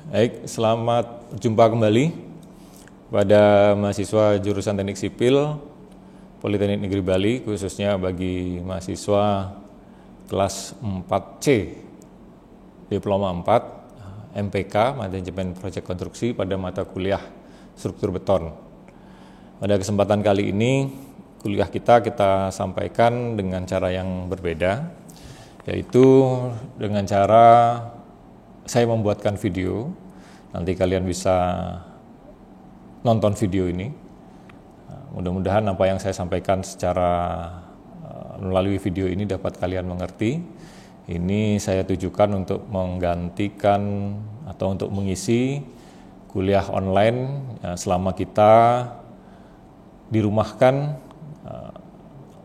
Baik, selamat jumpa kembali pada mahasiswa jurusan Teknik Sipil Politeknik Negeri Bali, khususnya bagi mahasiswa kelas 4C, Diploma 4, MPK, Manajemen Proyek Konstruksi pada mata kuliah Struktur Beton. Pada kesempatan kali ini, kuliah kita sampaikan dengan cara yang berbeda, yaitu dengan cara saya membuatkan video. Nanti kalian bisa nonton video ini. Mudah-mudahan apa yang saya sampaikan secara melalui video ini dapat kalian mengerti. Ini saya tujukan untuk menggantikan atau untuk mengisi kuliah online selama kita dirumahkan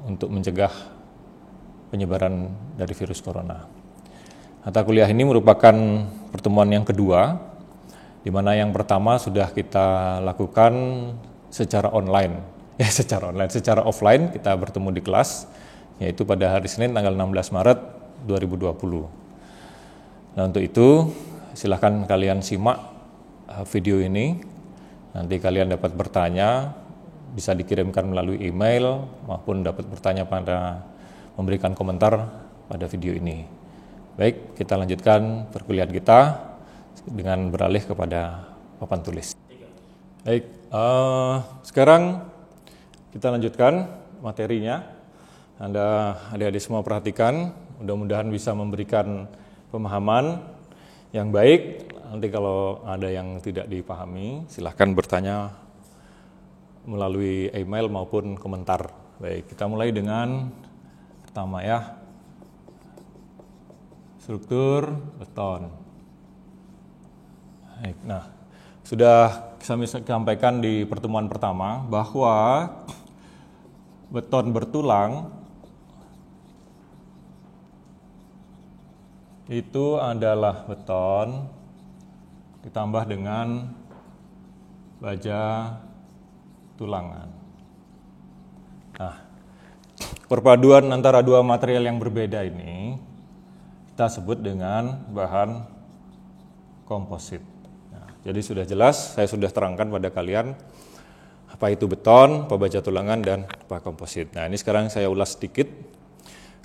untuk mencegah penyebaran dari virus corona. Mata kuliah ini merupakan pertemuan yang kedua, di mana yang pertama sudah kita lakukan secara online. Secara offline kita bertemu di kelas, yaitu pada hari Senin tanggal 16 Maret 2020. Nah, untuk itu silakan kalian simak video ini. Nanti kalian dapat bertanya, bisa dikirimkan melalui email maupun dapat bertanya memberikan komentar pada video ini. Baik, kita lanjutkan perkuliahan kita dengan beralih kepada papan tulis. Baik, sekarang kita lanjutkan materinya. Anda adik-adik semua perhatikan, mudah-mudahan bisa memberikan pemahaman yang baik. Nanti kalau ada yang tidak dipahami, silahkan bertanya melalui email maupun komentar. Baik, kita mulai dengan pertama ya. Struktur beton. Nah, sudah kami sampaikan di pertemuan pertama bahwa beton bertulang itu adalah beton ditambah dengan baja tulangan. Nah, perpaduan antara dua material yang berbeda ini kita sebut dengan bahan komposit. Nah, jadi sudah jelas, saya sudah terangkan pada kalian apa itu beton, apa baja tulangan, dan apa komposit. Nah, ini sekarang saya ulas sedikit.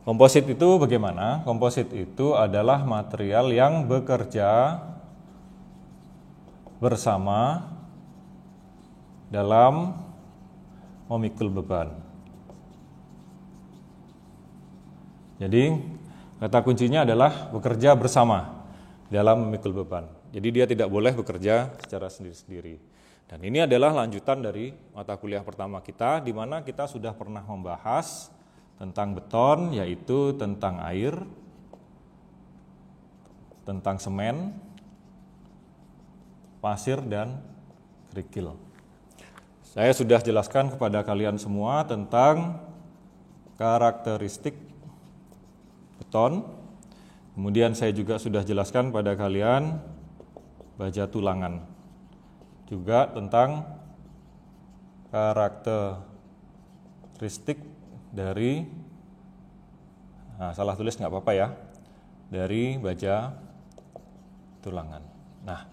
Komposit itu bagaimana? Komposit itu adalah material yang bekerja bersama dalam memikul beban. Jadi kata kuncinya adalah bekerja bersama dalam memikul beban. Jadi dia tidak boleh bekerja secara sendiri-sendiri. Dan ini adalah lanjutan dari mata kuliah pertama kita, di mana kita sudah pernah membahas tentang beton, yaitu tentang air, tentang semen, pasir, dan kerikil. Saya sudah jelaskan kepada kalian semua tentang karakteristik beton. Kemudian saya juga sudah jelaskan pada kalian baja tulangan. Juga tentang karakteristik dari salah tulis nggak apa-apa ya, dari baja tulangan. Nah,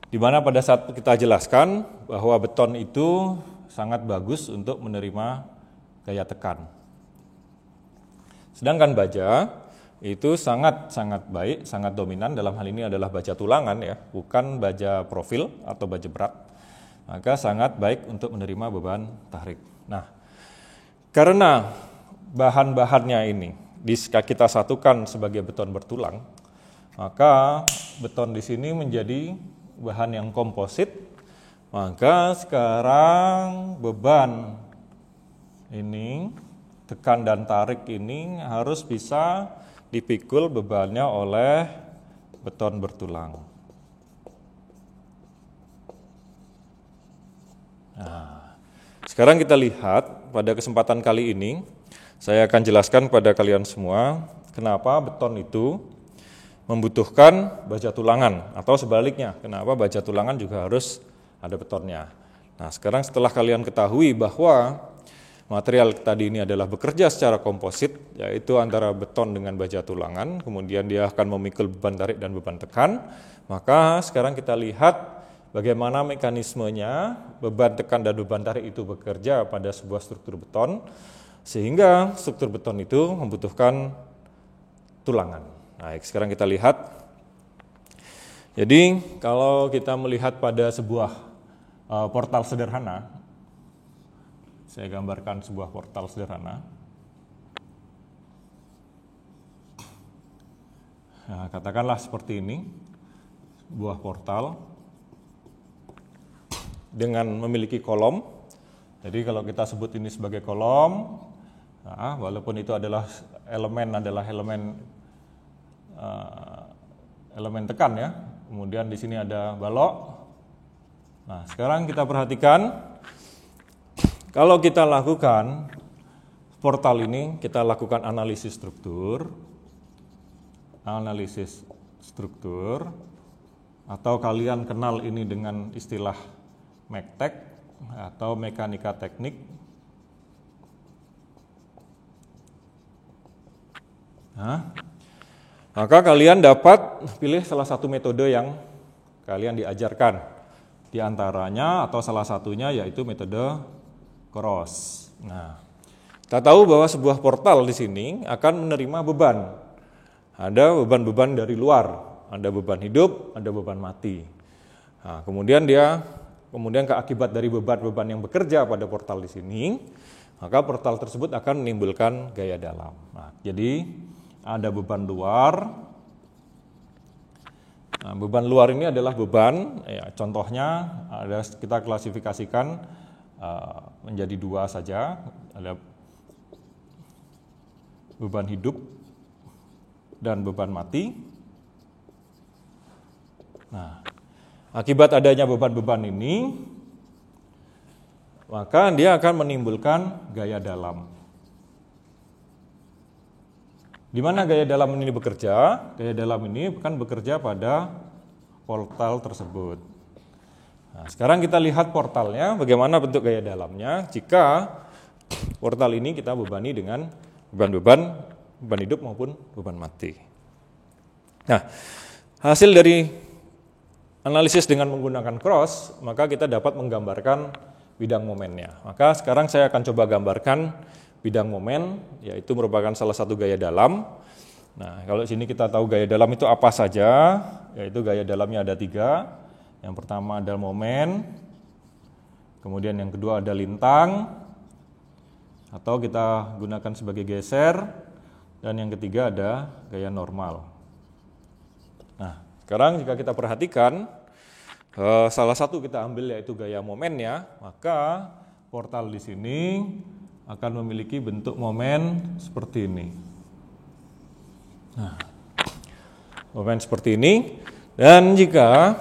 di mana pada saat kita jelaskan bahwa beton itu sangat bagus untuk menerima gaya tekan. Sedangkan baja itu sangat baik, sangat dominan, dalam hal ini adalah baja tulangan ya, bukan baja profil atau baja berat. Maka sangat baik untuk menerima beban tarik. Nah, karena bahan-bahannya ini kita satukan sebagai beton bertulang, maka beton di sini menjadi bahan yang komposit. Maka sekarang beban ini, tekan dan tarik ini harus bisa dipikul bebannya oleh beton bertulang. Nah, sekarang kita lihat pada kesempatan kali ini, saya akan jelaskan pada kalian semua kenapa beton itu membutuhkan baja tulangan, atau sebaliknya, kenapa baja tulangan juga harus ada betonnya. Nah, sekarang setelah kalian ketahui bahwa material tadi ini adalah bekerja secara komposit, yaitu antara beton dengan baja tulangan, kemudian dia akan memikul beban tarik dan beban tekan. Maka sekarang kita lihat bagaimana mekanismenya beban tekan dan beban tarik itu bekerja pada sebuah struktur beton, sehingga struktur beton itu membutuhkan tulangan. Baik, sekarang kita lihat. Jadi kalau kita melihat pada sebuah portal sederhana, saya gambarkan sebuah portal sederhana. Nah, katakanlah seperti ini, sebuah portal dengan memiliki kolom. Jadi kalau kita sebut ini sebagai kolom, nah, walaupun itu adalah elemen tekan ya. Kemudian di sini ada balok. Nah, sekarang kita perhatikan, kalau kita lakukan portal ini, kita lakukan analisis struktur, atau kalian kenal ini dengan istilah MECTEC atau mekanika teknik. Nah, maka kalian dapat pilih salah satu metode yang kalian diajarkan. Di antaranya atau salah satunya yaitu metode cross. Nah, kita tahu bahwa sebuah portal di sini akan menerima beban. Ada beban-beban dari luar, ada beban hidup, ada beban mati. Nah, kemudian akibat dari beban-beban yang bekerja pada portal di sini, maka portal tersebut akan menimbulkan gaya dalam. Nah, jadi ada beban luar. Nah, beban luar ini adalah beban, ya, contohnya kita klasifikasikan menjadi dua saja, ada beban hidup dan beban mati. Nah, akibat adanya beban-beban ini, maka dia akan menimbulkan gaya dalam. Di mana gaya dalam ini bekerja? Gaya dalam ini kan bekerja pada portal tersebut. Nah, sekarang kita lihat portalnya, bagaimana bentuk gaya dalamnya jika portal ini kita bebani dengan beban hidup maupun beban mati. Nah, hasil dari analisis dengan menggunakan cross, maka kita dapat menggambarkan bidang momennya. Maka sekarang saya akan coba gambarkan bidang momen, yaitu merupakan salah satu gaya dalam. Nah, kalau sini kita tahu gaya dalam itu apa saja, yaitu gaya dalamnya ada 3. Yang pertama adalah momen, kemudian yang kedua ada lintang, atau kita gunakan sebagai geser, dan yang ketiga ada gaya normal. Nah, sekarang jika kita perhatikan, salah satu kita ambil yaitu gaya momennya, maka portal di sini akan memiliki bentuk momen seperti ini. Nah, momen seperti ini. Dan jika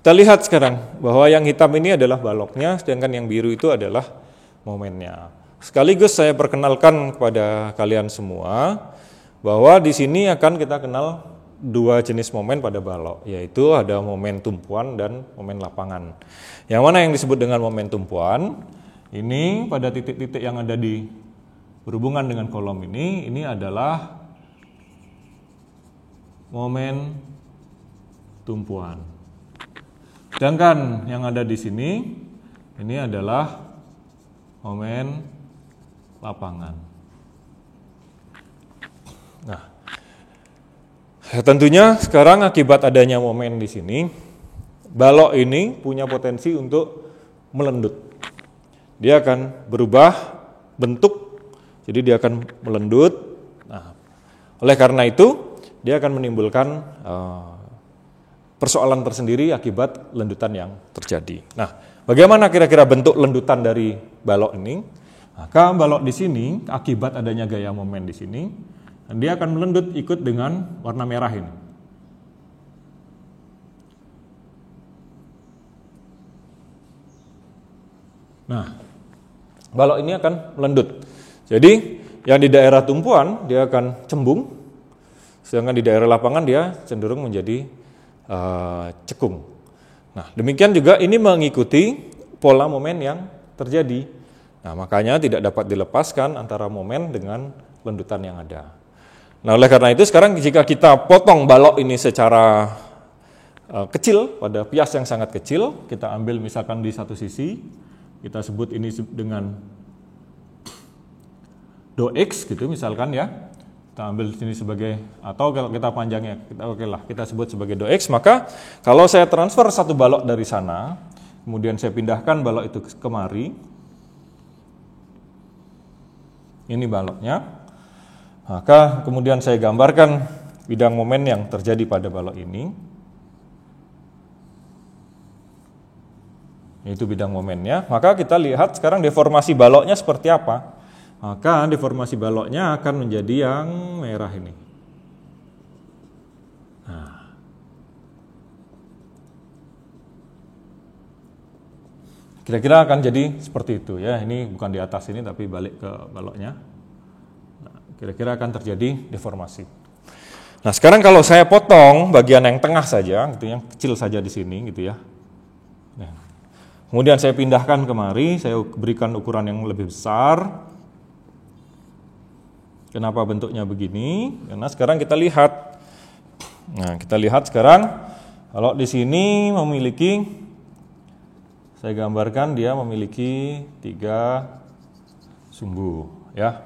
kita lihat sekarang bahwa yang hitam ini adalah baloknya, sedangkan yang biru itu adalah momennya. Sekaligus saya perkenalkan kepada kalian semua bahwa di sini akan kita kenal 2 jenis momen pada balok, yaitu ada momen tumpuan dan momen lapangan. Yang mana yang disebut dengan momen tumpuan? Ini pada titik-titik yang ada di berhubungan dengan kolom ini adalah momen tumpuan. Sedangkan yang ada di sini ini adalah momen lapangan. Nah, tentunya sekarang akibat adanya momen di sini, balok ini punya potensi untuk melendut. Dia akan berubah bentuk, jadi dia akan melendut. Nah, oleh karena itu, dia akan menimbulkan persoalan tersendiri akibat lendutan yang terjadi. Nah, bagaimana kira-kira bentuk lendutan dari balok ini? Maka balok di sini, akibat adanya gaya momen di sini, dia akan melendut ikut dengan warna merah ini. Nah, balok ini akan melendut. Jadi yang di daerah tumpuan dia akan cembung, sedangkan di daerah lapangan dia cenderung menjadi cekung. Nah, demikian juga ini mengikuti pola momen yang terjadi. Nah, makanya tidak dapat dilepaskan antara momen dengan lendutan yang ada. Nah, oleh karena itu sekarang jika kita potong balok ini secara kecil, pada pias yang sangat kecil, kita ambil misalkan di satu sisi, kita sebut ini dengan do X gitu misalkan ya. Kita ambil sini sebagai, atau kalau kita panjangnya, kita sebut sebagai do X, maka kalau saya transfer satu balok dari sana, kemudian saya pindahkan balok itu kemari, ini baloknya, maka kemudian saya gambarkan bidang momen yang terjadi pada balok ini. Itu bidang momennya. Maka kita lihat sekarang deformasi baloknya seperti apa. Maka deformasi baloknya akan menjadi yang merah ini. Nah. Kira-kira akan jadi seperti itu ya. Ini bukan di atas ini tapi balik ke baloknya. Nah, kira-kira akan terjadi deformasi. Nah, sekarang kalau saya potong bagian yang tengah saja, gitu, yang kecil saja di sini gitu ya. Nah, kemudian saya pindahkan kemari, saya berikan ukuran yang lebih besar. Kenapa bentuknya begini? Karena sekarang kita lihat. Nah, kita lihat sekarang kalau di sini memiliki, saya gambarkan dia memiliki 3 sumbu ya.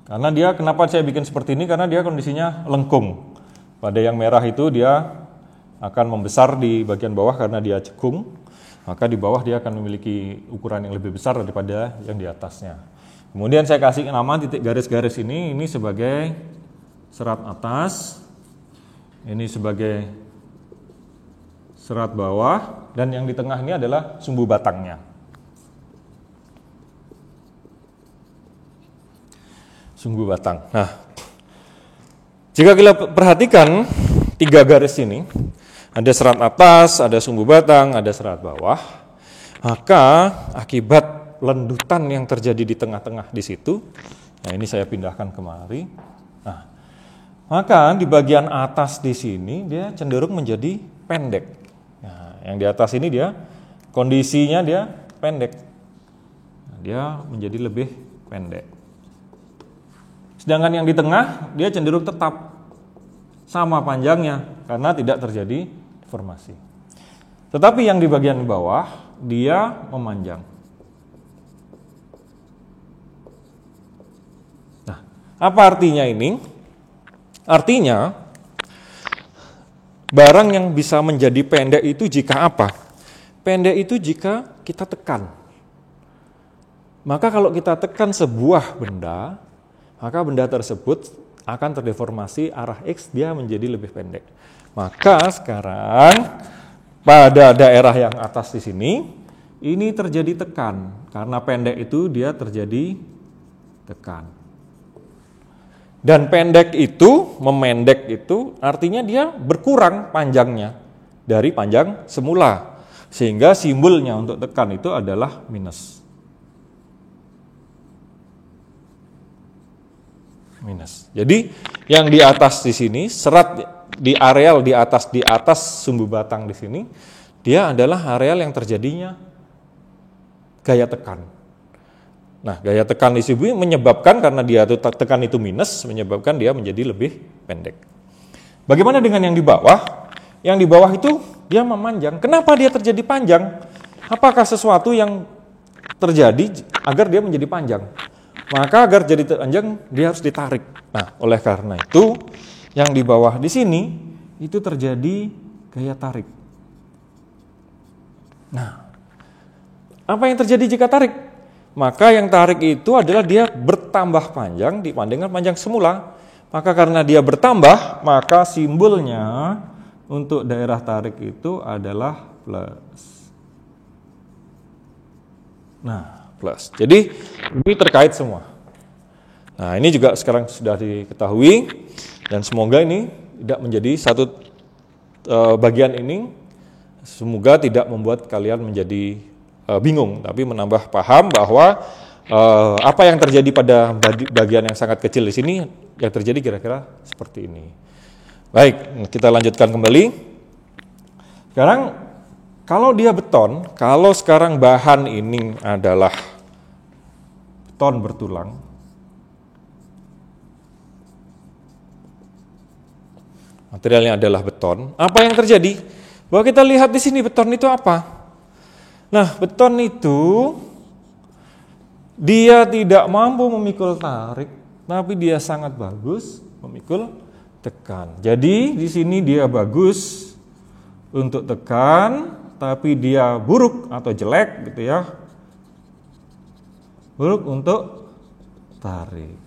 Karena dia, kenapa saya bikin seperti ini? Karena dia kondisinya lengkung. Pada yang merah itu dia akan membesar di bagian bawah karena dia cekung. Maka di bawah dia akan memiliki ukuran yang lebih besar daripada yang di atasnya. Kemudian saya kasih nama titik garis-garis ini sebagai serat atas, ini sebagai serat bawah, dan yang di tengah ini adalah sumbu batangnya. Sumbu batang. Nah, jika kita perhatikan 3 garis ini, ada serat atas, ada sumbu batang, ada serat bawah, maka akibat lendutan yang terjadi di tengah-tengah di situ, nah ini saya pindahkan kemari. Nah, maka di bagian atas di sini dia cenderung menjadi pendek. Nah, yang di atas ini dia kondisinya dia pendek, nah, dia menjadi lebih pendek. Sedangkan yang di tengah dia cenderung tetap sama panjangnya karena tidak terjadi deformasi. Tetapi yang di bagian bawah dia memanjang. Apa artinya ini? Artinya barang yang bisa menjadi pendek itu jika apa? Pendek itu jika kita tekan. Maka kalau kita tekan sebuah benda, maka benda tersebut akan terdeformasi arah X, dia menjadi lebih pendek. Maka sekarang pada daerah yang atas di sini, ini terjadi tekan. Karena pendek itu dia terjadi tekan. Dan pendek itu, memendek itu artinya dia berkurang panjangnya dari panjang semula. Sehingga simbolnya untuk tekan itu adalah minus. Minus. Jadi yang di atas di sini, serat di areal di atas sumbu batang di sini, dia adalah areal yang terjadinya gaya tekan. Nah, gaya tekan di sini menyebabkan, karena dia tekan itu minus, menyebabkan dia menjadi lebih pendek. Bagaimana dengan yang di bawah? Yang di bawah itu dia memanjang. Kenapa dia terjadi panjang? Apakah sesuatu yang terjadi agar dia menjadi panjang? Maka agar jadi panjang dia harus ditarik. Nah, oleh karena itu yang di bawah di sini itu terjadi gaya tarik. Nah, apa yang terjadi jika tarik? Maka yang tarik itu adalah dia bertambah panjang dibandingkan panjang semula. Maka karena dia bertambah, maka simbolnya untuk daerah tarik itu adalah plus. Nah, plus. Jadi ini terkait semua. Nah, ini juga sekarang sudah diketahui, dan semoga ini tidak menjadi satu bagian ini, semoga tidak membuat kalian menjadi bingung, tapi menambah paham bahwa apa yang terjadi pada bagian yang sangat kecil di sini, yang terjadi kira-kira seperti ini. Baik, kita lanjutkan kembali. Sekarang kalau dia beton, kalau sekarang bahan ini adalah beton bertulang. Materialnya adalah beton. Apa yang terjadi? Bahwa kita lihat di sini beton itu apa? Nah, beton itu dia tidak mampu memikul tarik, tapi dia sangat bagus memikul tekan. Jadi di sini dia bagus untuk tekan, tapi dia buruk atau jelek gitu ya. Buruk untuk tarik.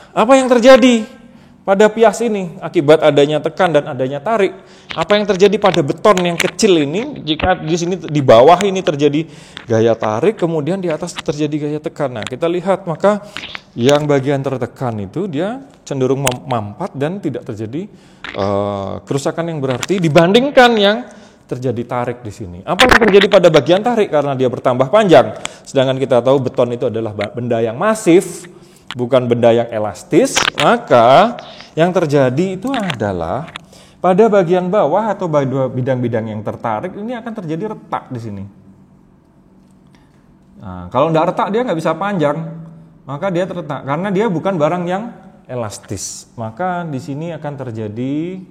Apa yang terjadi pada pias ini akibat adanya tekan dan adanya tarik? Apa yang terjadi pada beton yang kecil ini? Jika di sini di bawah ini terjadi gaya tarik, kemudian di atas terjadi gaya tekan. Nah, kita lihat maka yang bagian tertekan itu dia cenderung mampat dan tidak terjadi kerusakan yang berarti dibandingkan yang terjadi tarik di sini. Apa yang terjadi pada bagian tarik? Karena dia bertambah panjang. Sedangkan kita tahu beton itu adalah benda yang masif, bukan benda yang elastis. Maka yang terjadi itu adalah pada bagian bawah atau bidang-bidang yang tertarik ini akan terjadi retak di sini. Nah, kalau tidak retak dia nggak bisa panjang, maka dia terretak karena dia bukan barang yang elastis. Maka di sini akan terjadi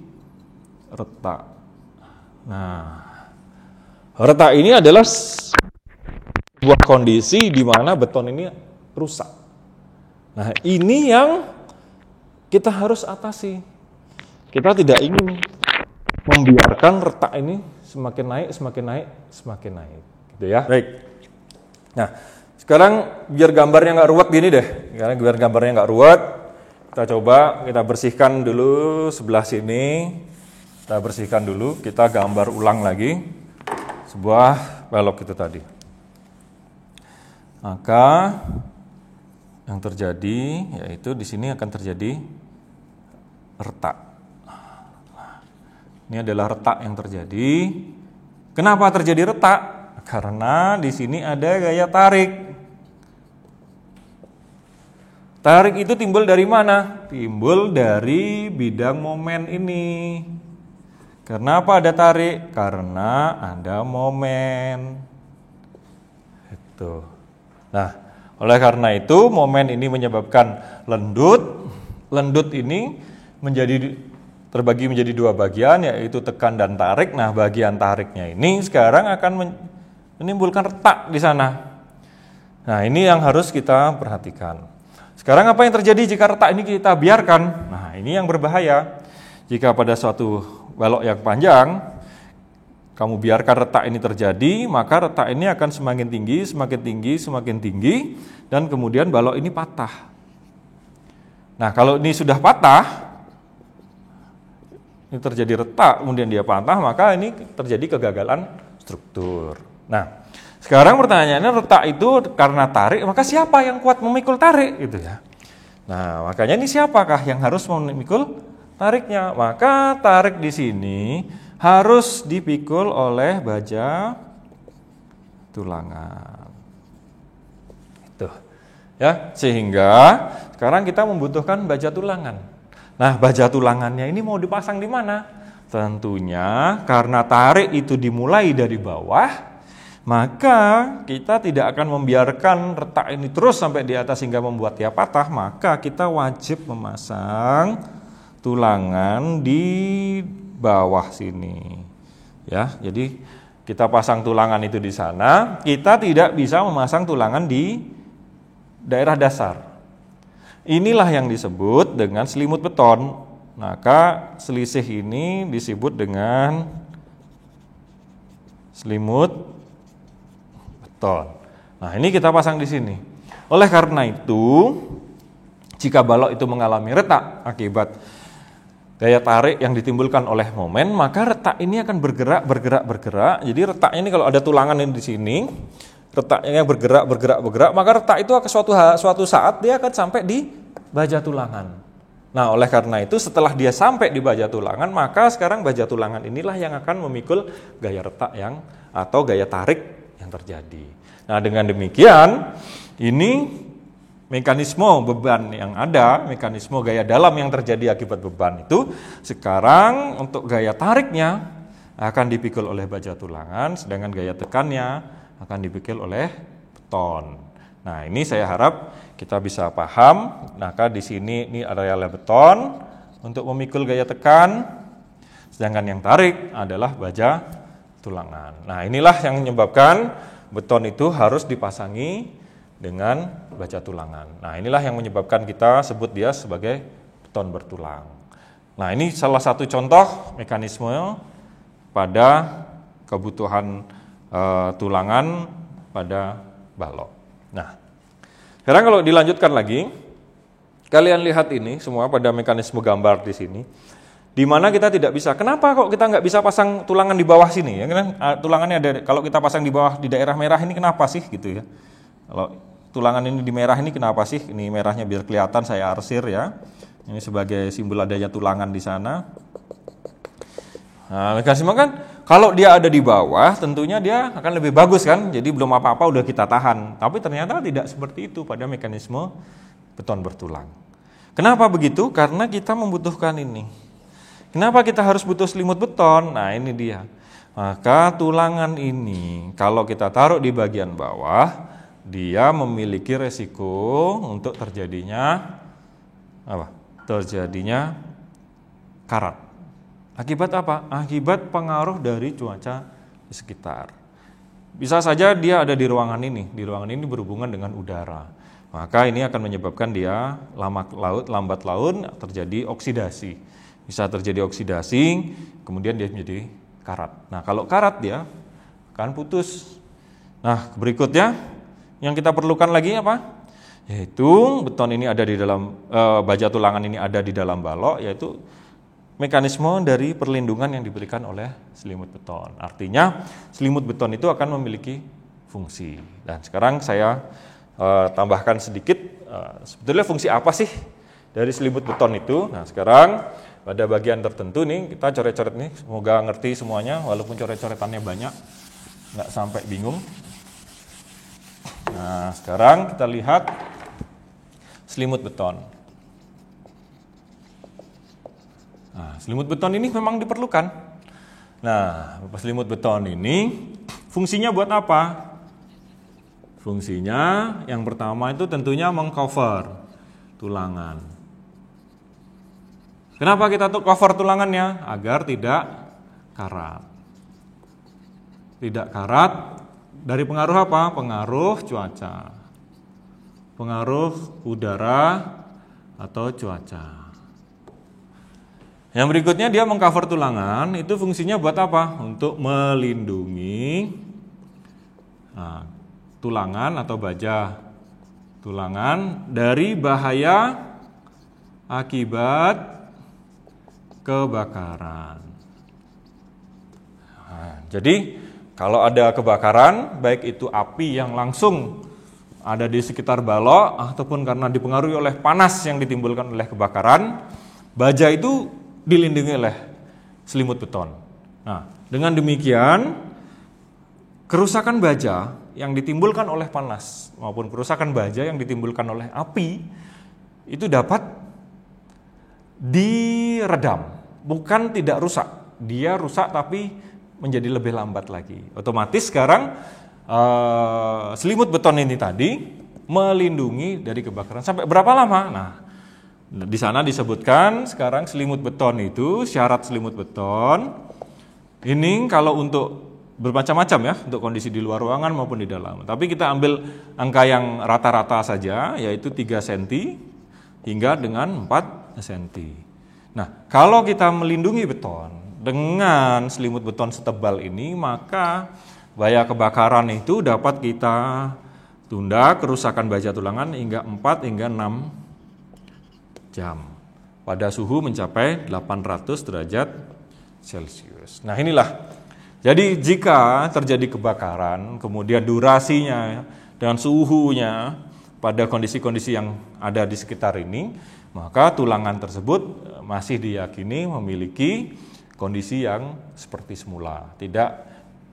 retak. Nah, retak ini adalah sebuah kondisi di mana beton ini rusak. Nah, ini yang kita harus atasi. Kita tidak ingin membiarkan retak ini semakin naik, gitu ya. Baik. Nah, sekarang biar gambarnya nggak ruwet gini deh. Karena biar gambarnya nggak ruwet, kita bersihkan dulu sebelah sini. Kita bersihkan dulu, kita gambar ulang lagi sebuah balok itu tadi. Maka yang terjadi yaitu di sini akan terjadi retak. Ini adalah retak yang terjadi. Kenapa terjadi retak? Karena di sini ada gaya tarik. Tarik itu timbul dari mana? Timbul dari bidang momen ini. Kenapa ada tarik? Karena ada momen. Itu. Nah, oleh karena itu momen ini menyebabkan lendut. Lendut ini terbagi menjadi dua bagian, yaitu tekan dan tarik. Nah, bagian tariknya ini sekarang akan menimbulkan retak di sana. Nah, ini yang harus kita perhatikan. Sekarang apa yang terjadi jika retak ini kita biarkan? Nah, ini yang berbahaya. Jika pada suatu balok yang panjang, kamu biarkan retak ini terjadi, maka retak ini akan semakin tinggi, dan kemudian balok ini patah. Nah, kalau ini sudah patah, ini terjadi retak, kemudian dia patah, maka ini terjadi kegagalan struktur. Nah, sekarang pertanyaannya retak itu karena tarik, maka siapa yang kuat memikul tarik? Gitu ya. Nah, makanya ini siapakah yang harus memikul tariknya? Maka tarik di sini harus dipikul oleh baja tulangan. Itu. Ya, sehingga sekarang kita membutuhkan baja tulangan. Nah, baja tulangannya ini mau dipasang di mana? Tentunya karena tarik itu dimulai dari bawah, maka kita tidak akan membiarkan retak ini terus sampai di atas sehingga membuat dia patah, maka kita wajib memasang tulangan di bawah sini. Ya, jadi kita pasang tulangan itu di sana, kita tidak bisa memasang tulangan di daerah dasar. Inilah yang disebut dengan selimut beton. Maka selisih ini disebut dengan selimut beton. Nah, ini kita pasang di sini. Oleh karena itu, jika balok itu mengalami retak akibat gaya tarik yang ditimbulkan oleh momen, maka retak ini akan bergerak. Jadi retaknya ini kalau ada tulangan ini di sini, retaknya bergerak, maka retak itu suatu saat dia akan sampai di baja tulangan. Nah, oleh karena itu setelah dia sampai di baja tulangan, maka sekarang baja tulangan inilah yang akan memikul gaya retak atau gaya tarik yang terjadi. Nah, dengan demikian ini mekanisme beban yang ada, mekanisme gaya dalam yang terjadi akibat beban itu sekarang untuk gaya tariknya akan dipikul oleh baja tulangan, sedangkan gaya tekannya akan dipikul oleh beton. Nah, ini saya harap kita bisa paham. Maka di sini ini area beton untuk memikul gaya tekan, sedangkan yang tarik adalah baja tulangan. Nah, inilah yang menyebabkan beton itu harus dipasangi dengan baja tulangan. Nah, inilah yang menyebabkan kita sebut dia sebagai beton bertulang. Nah, ini salah satu contoh mekanisme pada kebutuhan tulangan pada balok. Nah, sekarang kalau dilanjutkan lagi, kalian lihat ini semua pada mekanisme gambar di sini, di mana kita tidak bisa. Kenapa kok kita nggak bisa pasang tulangan di bawah sini? Ya kan tulangannya ada. Kalau kita pasang di bawah di daerah merah ini kenapa sih gitu ya? Kalau tulangan ini di merah ini kenapa sih? Ini merahnya biar kelihatan saya arsir ya. Ini sebagai simbol adanya tulangan di sana. Nah, mekanisme kan kalau dia ada di bawah tentunya dia akan lebih bagus kan. Jadi belum apa-apa udah kita tahan. Tapi ternyata tidak seperti itu pada mekanisme beton bertulang. Kenapa begitu? Karena kita membutuhkan ini. Kenapa kita harus butuh selimut beton? Nah, ini dia. Maka tulangan ini kalau kita taruh di bagian bawah, dia memiliki resiko untuk terjadinya apa? Terjadinya karat. Akibat apa? Akibat pengaruh dari cuaca di sekitar. Bisa saja dia ada di ruangan ini. Di ruangan ini berhubungan dengan udara. Maka ini akan menyebabkan dia lambat laun terjadi oksidasi. Bisa terjadi oksidasi, kemudian dia menjadi karat. Nah, kalau karat dia akan putus. Nah, berikutnya yang kita perlukan lagi apa? Yaitu beton ini ada di dalam baja tulangan ini ada di dalam balok, yaitu mekanisme dari perlindungan yang diberikan oleh selimut beton. Artinya selimut beton itu akan memiliki fungsi. Dan sekarang saya tambahkan sedikit sebetulnya fungsi apa sih dari selimut beton itu. Nah, sekarang pada bagian tertentu nih kita coret-coret nih, semoga ngerti semuanya walaupun coret-coretannya banyak, nggak sampai bingung. Nah, sekarang kita lihat selimut beton. Nah, selimut beton ini memang diperlukan. Nah, selimut beton ini fungsinya buat apa? Fungsinya yang pertama itu tentunya mengcover tulangan. Kenapa kita cover tulangannya? Agar tidak karat. Tidak karat dari pengaruh apa? Pengaruh cuaca. Pengaruh udara atau cuaca. Yang berikutnya dia mengcover tulangan, itu fungsinya buat apa? Untuk melindungi tulangan atau baja tulangan dari bahaya akibat kebakaran. Nah, jadi kalau ada kebakaran, baik itu api yang langsung ada di sekitar balok ataupun karena dipengaruhi oleh panas yang ditimbulkan oleh kebakaran, baja itu dilindungi oleh selimut beton. Nah, dengan demikian kerusakan baja yang ditimbulkan oleh panas maupun kerusakan baja yang ditimbulkan oleh api itu dapat diredam, bukan tidak rusak. Dia rusak tapi menjadi lebih lambat lagi. Otomatis sekarang selimut beton ini tadi melindungi dari kebakaran sampai berapa lama? Nah, di sana disebutkan sekarang selimut beton itu, syarat selimut beton ini kalau untuk bermacam-macam ya, untuk kondisi di luar ruangan maupun di dalam. Tapi kita ambil angka yang rata-rata saja, yaitu 3 cm hingga dengan 4 cm. Nah, kalau kita melindungi beton dengan selimut beton setebal ini, maka bahaya kebakaran itu dapat kita tunda kerusakan baja tulangan hingga 4 hingga 6 jam pada suhu mencapai 800 derajat Celcius. Nah, inilah. Jadi jika terjadi kebakaran, kemudian durasinya dan suhunya pada kondisi-kondisi yang ada di sekitar ini, maka tulangan tersebut masih diyakini memiliki kondisi yang seperti semula. Tidak,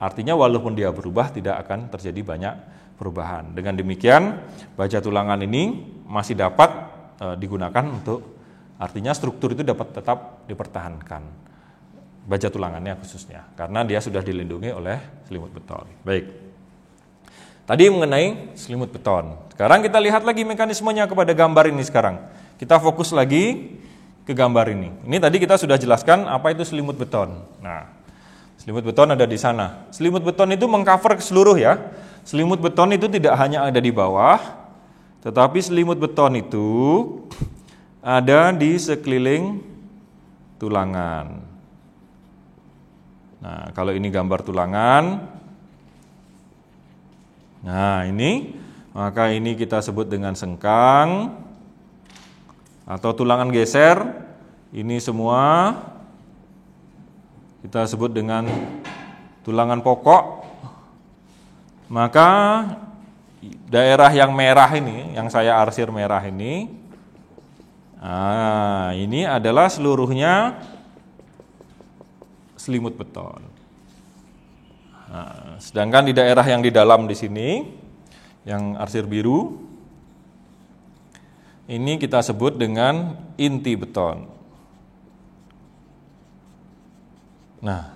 artinya walaupun dia berubah tidak akan terjadi banyak perubahan. Dengan demikian, baja tulangan ini masih dapat digunakan untuk, artinya struktur itu dapat tetap dipertahankan, baja tulangannya khususnya, karena dia sudah dilindungi oleh selimut beton. Baik. Tadi mengenai selimut beton. Sekarang kita lihat lagi mekanismenya kepada gambar ini sekarang. Kita fokus lagi ke gambar ini. Ini tadi kita sudah jelaskan apa itu selimut beton. Nah, selimut beton ada di sana. Selimut beton itu mengcover ke seluruh ya. Selimut beton itu tidak hanya ada di bawah, tetapi selimut beton itu ada di sekeliling tulangan. Nah, kalau ini gambar tulangan. Nah, ini, maka ini kita sebut dengan sengkang atau tulangan geser. Ini semua kita sebut dengan tulangan pokok. Maka daerah yang merah ini, yang saya arsir merah ini adalah seluruhnya selimut beton. Nah, sedangkan di daerah yang di dalam di sini, yang arsir biru, ini kita sebut dengan inti beton. Nah,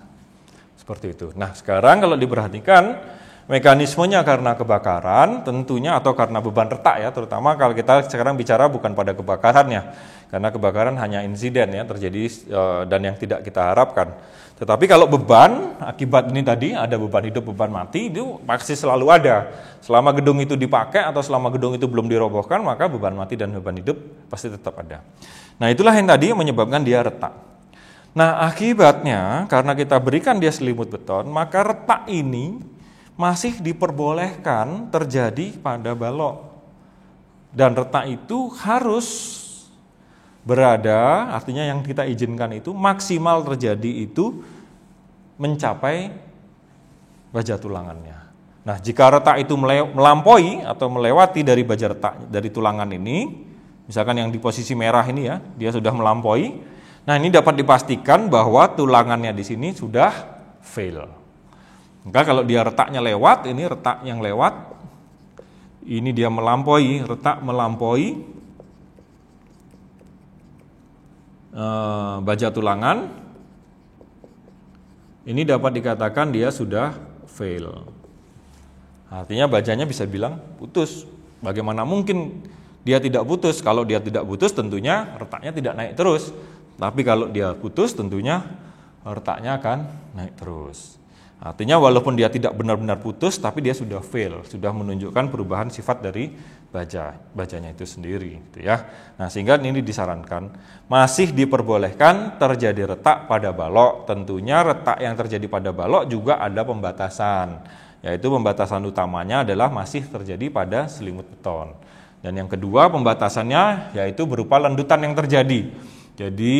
seperti itu. Nah, sekarang kalau diperhatikan mekanismenya karena kebakaran tentunya atau karena beban retak ya, terutama kalau kita sekarang bicara bukan pada kebakarannya, karena kebakaran hanya insiden ya terjadi dan yang tidak kita harapkan. Tetapi kalau beban akibat ini tadi ada beban hidup, beban mati itu pasti selalu ada. Selama gedung itu dipakai atau selama gedung itu belum dirobohkan, maka beban mati dan beban hidup pasti tetap ada. Nah, itulah yang tadi menyebabkan dia retak. Nah, akibatnya karena kita berikan dia selimut beton, maka retak ini masih diperbolehkan terjadi pada balok. Dan retak itu harus berada, artinya yang kita izinkan itu maksimal terjadi itu mencapai baja tulangannya. Nah, jika retak itu melampaui atau melewati dari baja retak dari tulangan ini, misalkan yang di posisi merah ini ya, dia sudah melampaui. Nah, ini dapat dipastikan bahwa tulangannya di sini sudah fail. Maka kalau dia retaknya lewat, ini retak yang lewat, ini dia melampaui, retak melampaui baja tulangan, ini dapat dikatakan dia sudah fail. Artinya bajanya bisa bilang putus. Bagaimana mungkin dia tidak putus? Kalau dia tidak putus tentunya retaknya tidak naik terus. Tapi kalau dia putus tentunya retaknya akan naik terus. Artinya walaupun dia tidak benar-benar putus, tapi dia sudah fail, sudah menunjukkan perubahan sifat dari bajanya itu sendiri, gitu ya. Nah, sehingga ini disarankan masih diperbolehkan terjadi retak pada balok. Tentunya retak yang terjadi pada balok juga ada pembatasan, yaitu pembatasan utamanya adalah masih terjadi pada selimut beton. Dan yang kedua pembatasannya yaitu berupa lendutan yang terjadi. Jadi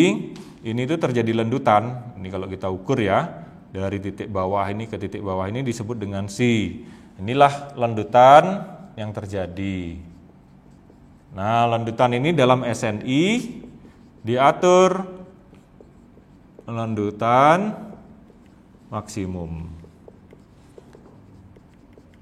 ini tuh terjadi lendutan. Ini kalau kita ukur ya. Dari titik bawah ini ke titik bawah ini disebut dengan C. Inilah lendutan yang terjadi. Nah, lendutan ini dalam SNI diatur lendutan maksimum.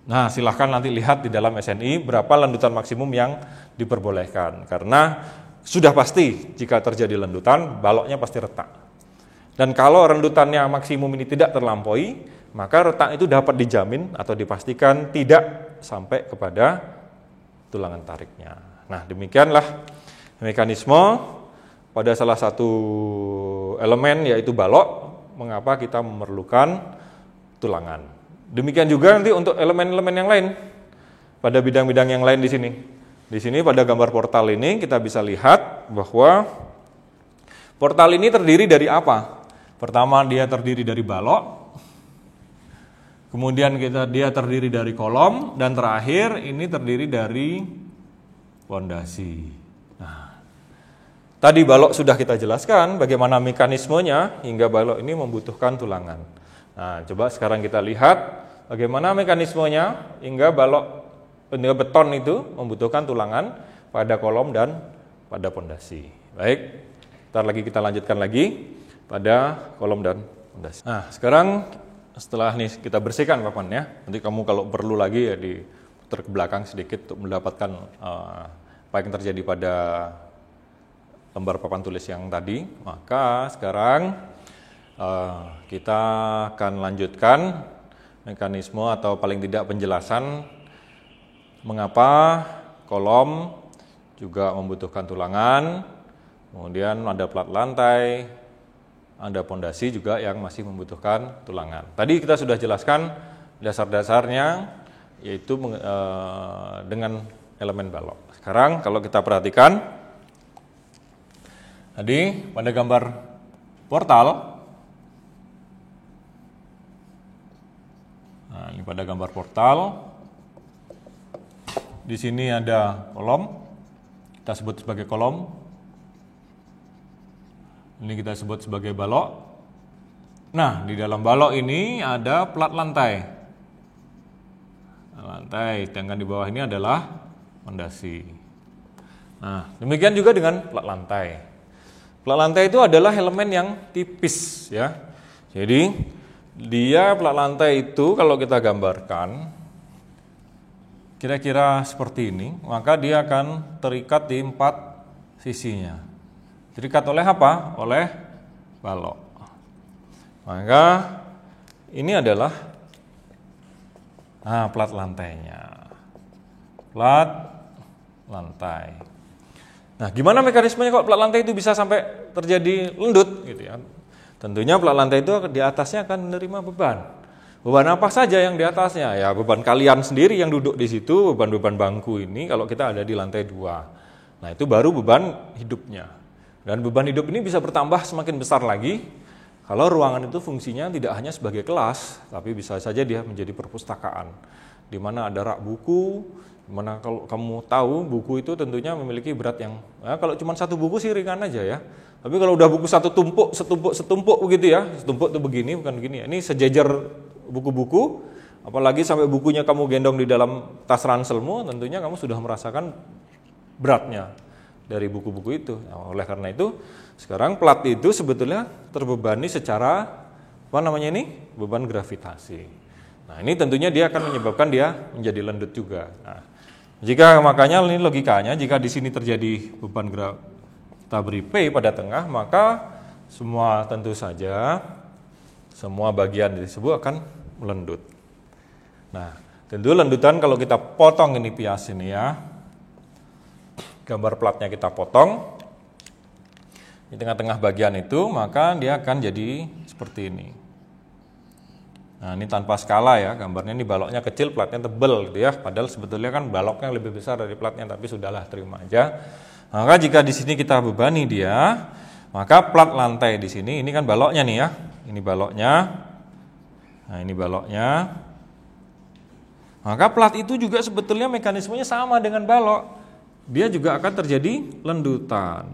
Nah, silahkan nanti lihat di dalam SNI berapa lendutan maksimum yang diperbolehkan. Karena sudah pasti jika terjadi lendutan, baloknya pasti retak. Dan kalau rendutannya maksimum ini tidak terlampaui, maka retak itu dapat dijamin atau dipastikan tidak sampai kepada tulangan tariknya. Nah, demikianlah mekanisme pada salah satu elemen yaitu balok, mengapa kita memerlukan tulangan. Demikian juga nanti untuk elemen-elemen yang lain, pada bidang-bidang yang lain di sini. Di sini pada gambar portal ini kita bisa lihat bahwa portal ini terdiri dari apa? Pertama dia terdiri dari balok, kemudian dia terdiri dari kolom, dan terakhir ini terdiri dari pondasi. Nah, tadi balok sudah kita jelaskan bagaimana mekanismenya hingga balok ini membutuhkan tulangan. Nah, coba sekarang kita lihat bagaimana mekanismenya hingga beton itu membutuhkan tulangan pada kolom dan pada pondasi. Baik, ntar lagi kita lanjutkan lagi pada kolom dan pondasi. Nah, sekarang setelah ini kita bersihkan papannya, nanti kamu kalau perlu lagi ya diputar ke belakang sedikit untuk mendapatkan apa yang terjadi pada lembar papan tulis yang tadi. Maka sekarang kita akan lanjutkan mekanisme atau paling tidak penjelasan mengapa kolom juga membutuhkan tulangan, kemudian ada plat lantai, ada pondasi juga yang masih membutuhkan tulangan. Tadi kita sudah jelaskan dasar-dasarnya, yaitu dengan elemen balok. Sekarang kalau kita perhatikan, tadi pada gambar portal, nah ini pada gambar portal, di sini ada kolom, kita sebut sebagai kolom, ini kita sebut sebagai balok. Nah, di dalam balok ini ada plat lantai. Lantai, sedangkan di bawah ini adalah pondasi. Nah, demikian juga dengan plat lantai. Plat lantai itu adalah elemen yang tipis, ya. Jadi, dia plat lantai itu kalau kita gambarkan kira-kira seperti ini, maka dia akan terikat di 4 sisinya. Terikat oleh apa? Oleh balok. Maka ini adalah plat lantainya. Plat lantai. Nah, gimana mekanismenya kok plat lantai itu bisa sampai terjadi lendut gitu ya? Tentunya plat lantai itu di atasnya akan menerima beban. Beban apa saja yang di atasnya? Ya, beban kalian sendiri yang duduk di situ, beban-beban bangku ini kalau kita ada di lantai 2. Nah, itu baru beban hidupnya. Dan beban hidup ini bisa bertambah semakin besar lagi kalau ruangan itu fungsinya tidak hanya sebagai kelas, tapi bisa saja dia menjadi perpustakaan, di mana ada rak buku, di mana kalau kamu tahu buku itu tentunya memiliki berat yang, kalau cuma satu buku sih ringan aja ya. Tapi kalau udah buku satu setumpuk begitu ya, setumpuk itu begini, bukan begini. Ini sejajar buku-buku, apalagi sampai bukunya kamu gendong di dalam tas ranselmu, tentunya kamu sudah merasakan beratnya dari buku-buku itu. Nah, oleh karena itu, sekarang plat itu sebetulnya terbebani secara beban gravitasi. Nah, ini tentunya dia akan menyebabkan dia menjadi lendut juga. Nah, makanya ini logikanya, jika di sini terjadi beban kita beri P pada tengah, maka tentu saja semua bagian tersebut akan melendut. Nah, tentu lendutan kalau kita potong ini pias ini ya, gambar platnya kita potong di tengah-tengah bagian itu, maka dia akan jadi seperti ini. Nah, ini tanpa skala ya, gambarnya ini baloknya kecil, platnya tebal gitu ya. Padahal sebetulnya kan baloknya lebih besar dari platnya, tapi sudahlah, terima aja. Maka jika di sini kita bebani dia, maka plat lantai di sini, ini kan baloknya nih ya. Ini baloknya. Nah, ini baloknya. Maka plat itu juga sebetulnya mekanismenya sama dengan balok. Dia juga akan terjadi lendutan.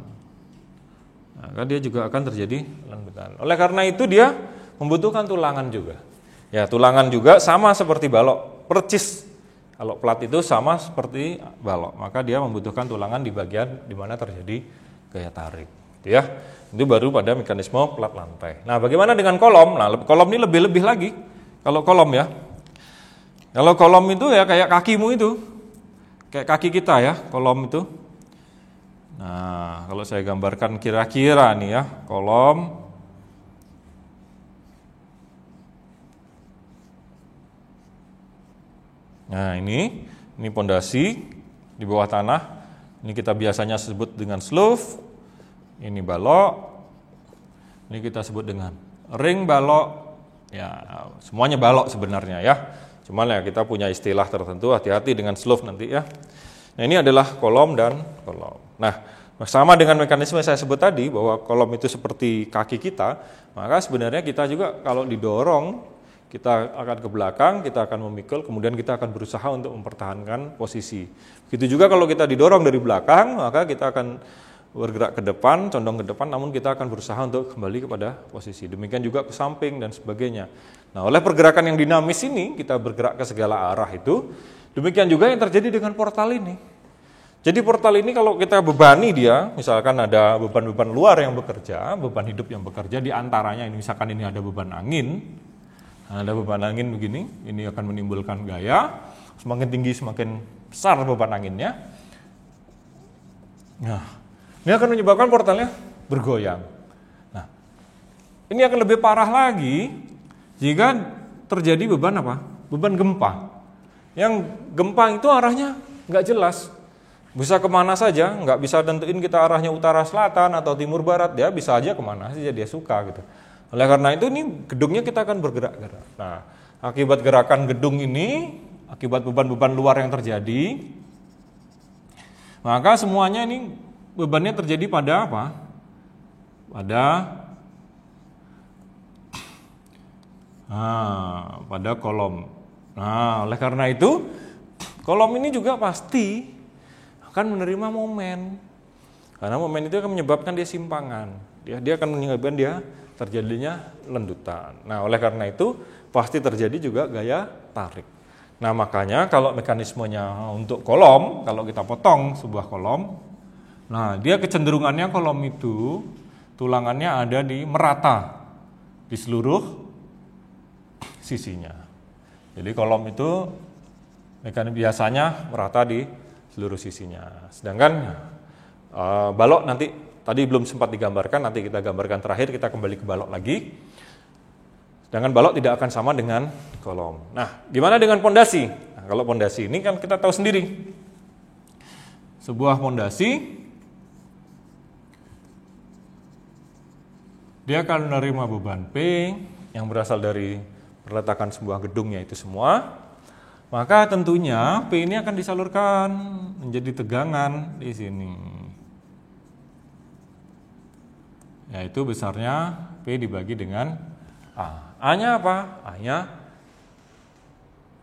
Maka dia juga akan terjadi lendutan. Oleh karena itu dia membutuhkan tulangan juga. Ya, tulangan juga sama seperti balok, percis. Kalau plat itu sama seperti balok, maka dia membutuhkan tulangan di bagian di mana terjadi gaya tarik. Ya, itu baru pada mekanisme plat lantai. Nah, bagaimana dengan kolom? Nah, kolom ini lebih-lebih lagi. Kalau kolom ya, kalau kolom itu ya kayak kakimu itu, kayak kaki kita ya, kolom itu. Nah, kalau saya gambarkan kira-kira nih ya, kolom. Nah, ini pondasi di bawah tanah. Ini kita biasanya sebut dengan slough. Ini balok. Ini kita sebut dengan ring balok. Ya, semuanya balok sebenarnya ya. Cuman ya kita punya istilah tertentu, hati-hati dengan slough nanti ya. Nah, ini adalah kolom dan kolom. Nah, sama dengan mekanisme saya sebut tadi bahwa kolom itu seperti kaki kita, maka sebenarnya kita juga kalau didorong, kita akan ke belakang, kita akan memikul, kemudian kita akan berusaha untuk mempertahankan posisi. Begitu juga kalau kita didorong dari belakang, maka kita akan bergerak ke depan, condong ke depan, namun kita akan berusaha untuk kembali kepada posisi. Demikian juga ke samping dan sebagainya. Nah, oleh pergerakan yang dinamis ini, kita bergerak ke segala arah itu, demikian juga yang terjadi dengan portal ini. Jadi portal ini kalau kita bebani dia, misalkan ada beban-beban luar yang bekerja, beban hidup yang bekerja, di antaranya ini misalkan ini ada beban angin, ada beban angin begini, ini akan menimbulkan gaya, semakin tinggi semakin besar beban anginnya. Nah, ini akan menyebabkan portalnya bergoyang. Nah, ini akan lebih parah lagi jika terjadi beban apa? Beban gempa. Yang gempa itu arahnya nggak jelas, bisa kemana saja, nggak bisa tentuin kita arahnya utara selatan atau timur barat, dia bisa aja kemana saja dia suka gitu. Oleh karena itu ini gedungnya kita akan bergerak-gerak. Nah, akibat gerakan gedung ini, akibat beban-beban luar yang terjadi, maka semuanya ini bebannya terjadi pada apa? Pada kolom. Nah, oleh karena itu kolom ini juga pasti akan menerima momen. Karena momen itu akan menyebabkan dia simpangan. Dia akan menyebabkan dia terjadinya lendutan. Nah, oleh karena itu pasti terjadi juga gaya tarik. Nah, makanya kalau mekanismenya untuk kolom, kalau kita potong sebuah kolom, nah dia kecenderungannya kolom itu tulangannya ada di merata di seluruh sisinya. Jadi kolom itu biasanya merata di seluruh sisinya. Sedangkan balok nanti tadi belum sempat digambarkan, nanti kita gambarkan terakhir, kita kembali ke balok lagi. Sedangkan balok tidak akan sama dengan kolom. Nah, gimana dengan pondasi? Nah, kalau pondasi ini kan kita tahu sendiri. Sebuah pondasi dia akan menerima beban P yang berasal dari perletakan sebuah gedungnya itu semua, maka tentunya P ini akan disalurkan menjadi tegangan di sini, yaitu besarnya P dibagi dengan A. A-nya apa? A-nya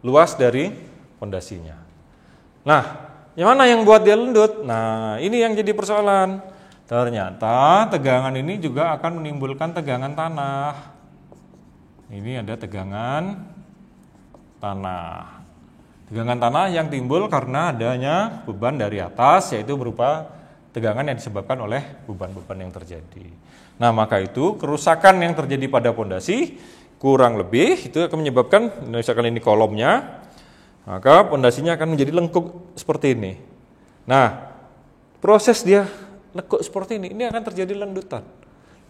luas dari pondasinya. Nah, yang mana yang buat dia lendut? Nah, ini yang jadi persoalan. Ternyata tegangan ini juga akan menimbulkan tegangan tanah. Ini ada tegangan tanah. Tegangan tanah yang timbul karena adanya beban dari atas, yaitu berupa tegangan yang disebabkan oleh beban-beban yang terjadi. Nah, maka itu kerusakan yang terjadi pada pondasi kurang lebih itu akan menyebabkan, misalkan ini kolomnya, maka pondasinya akan menjadi lengkuk seperti ini. Nah, proses dia lekuk seperti ini akan terjadi lendutan.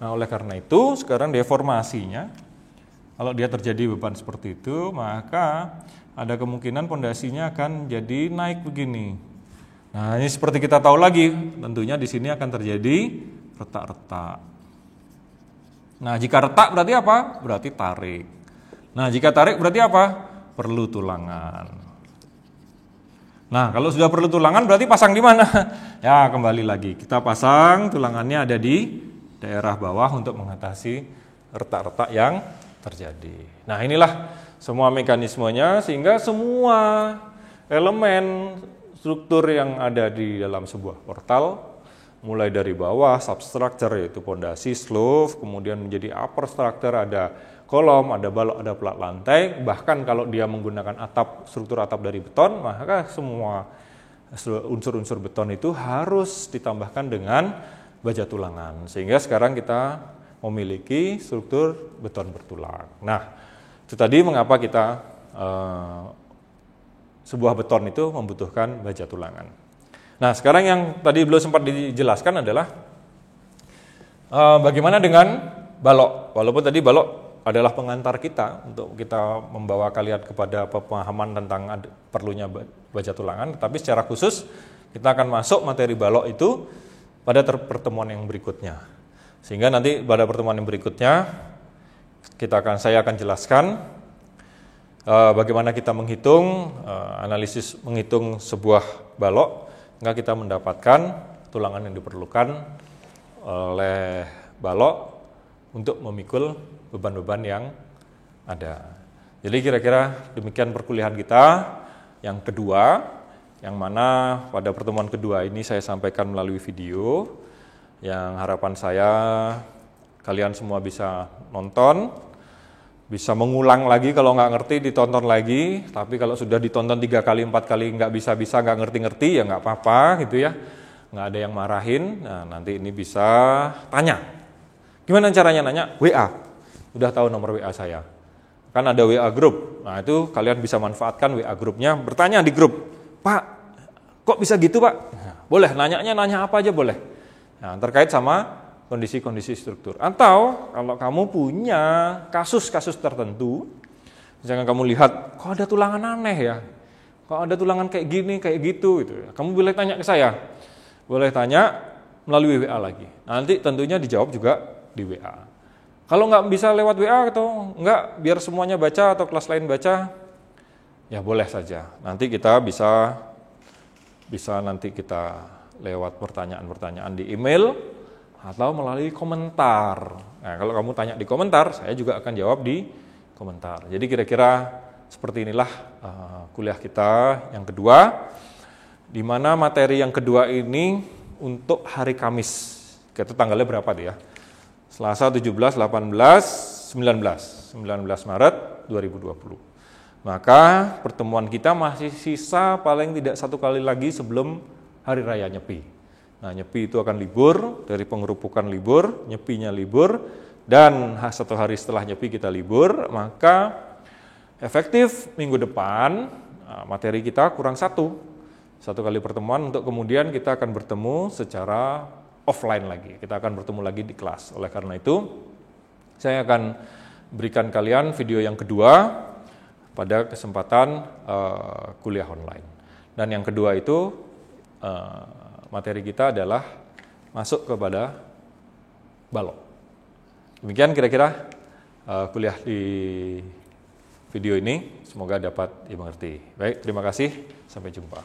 Nah, oleh karena itu sekarang deformasinya, kalau dia terjadi beban seperti itu, maka ada kemungkinan pondasinya akan jadi naik begini. Nah, ini seperti kita tahu lagi, tentunya di sini akan terjadi retak-retak. Nah, jika retak berarti apa? Berarti tarik. Nah, jika tarik berarti apa? Perlu tulangan. Nah, kalau sudah perlu tulangan berarti pasang di mana? Ya, kembali lagi. Kita pasang tulangannya ada di daerah bawah untuk mengatasi retak-retak yang terjadi. Nah, inilah semua mekanismenya sehingga semua elemen struktur yang ada di dalam sebuah portal, mulai dari bawah substructure yaitu pondasi, slope, kemudian menjadi upper structure ada kolom, ada balok, ada plat lantai, bahkan kalau dia menggunakan atap, struktur atap dari beton, maka semua unsur-unsur beton itu harus ditambahkan dengan baja tulangan. Sehingga sekarang kita memiliki struktur beton bertulang. Nah, itu tadi mengapa kita sebuah beton itu membutuhkan baja tulangan. Nah, sekarang yang tadi belum sempat dijelaskan adalah bagaimana dengan balok. Walaupun tadi balok adalah pengantar kita untuk kita membawa kalian kepada pemahaman tentang perlunya baja tulangan, tapi secara khusus kita akan masuk materi balok itu pada pertemuan yang berikutnya. Sehingga nanti pada pertemuan yang berikutnya saya akan jelaskan bagaimana kita menghitung analisis menghitung sebuah balok hingga kita mendapatkan tulangan yang diperlukan oleh balok untuk memikul beban-beban yang ada. Jadi kira-kira demikian perkuliahan kita yang kedua, yang mana pada pertemuan kedua ini saya sampaikan melalui video. Yang harapan saya kalian semua bisa nonton, bisa mengulang lagi kalau nggak ngerti ditonton lagi, tapi kalau sudah ditonton 3 kali 4 kali nggak bisa nggak ngerti ya nggak apa-apa gitu ya, nggak ada yang marahin. Nah, nanti ini bisa tanya. Gimana caranya nanya? WA, udah tahu nomor WA saya, kan ada WA grup. Nah, itu kalian bisa manfaatkan WA grupnya, bertanya di grup, Pak kok bisa gitu Pak? Nah, boleh nanya apa aja boleh. Nah, terkait sama kondisi-kondisi struktur. Atau kalau kamu punya kasus-kasus tertentu, misalkan kamu lihat, kok ada tulangan aneh ya? Kalau ada tulangan kayak gini, kayak gitu, kamu boleh tanya ke saya. Boleh tanya melalui WA lagi. Nanti tentunya dijawab juga di WA. Kalau nggak bisa lewat WA atau nggak, biar semuanya baca atau kelas lain baca, ya boleh saja. Nanti kita bisa nanti kita lewat pertanyaan-pertanyaan di email atau melalui komentar. Nah, kalau kamu tanya di komentar, saya juga akan jawab di komentar. Jadi kira-kira seperti inilah kuliah kita yang kedua, di mana materi yang kedua ini untuk hari Kamis. Kita tanggalnya berapa tuh ya? Selasa 17, 18, 19 Maret 2020. Maka pertemuan kita masih sisa paling tidak 1 kali lagi sebelum Hari Raya Nyepi. Nah, Nyepi itu akan libur, dari pengerupukan libur, Nyepinya libur, dan 1 hari setelah Nyepi kita libur, maka efektif minggu depan materi kita kurang 1 kali pertemuan untuk kemudian kita akan bertemu secara offline lagi. Kita akan bertemu lagi di kelas. Oleh karena itu, saya akan berikan kalian video yang kedua pada kesempatan kuliah online. Dan yang kedua itu materi kita adalah masuk kepada balok. Demikian kira-kira kuliah di video ini, semoga dapat dimengerti. Baik, terima kasih, sampai jumpa.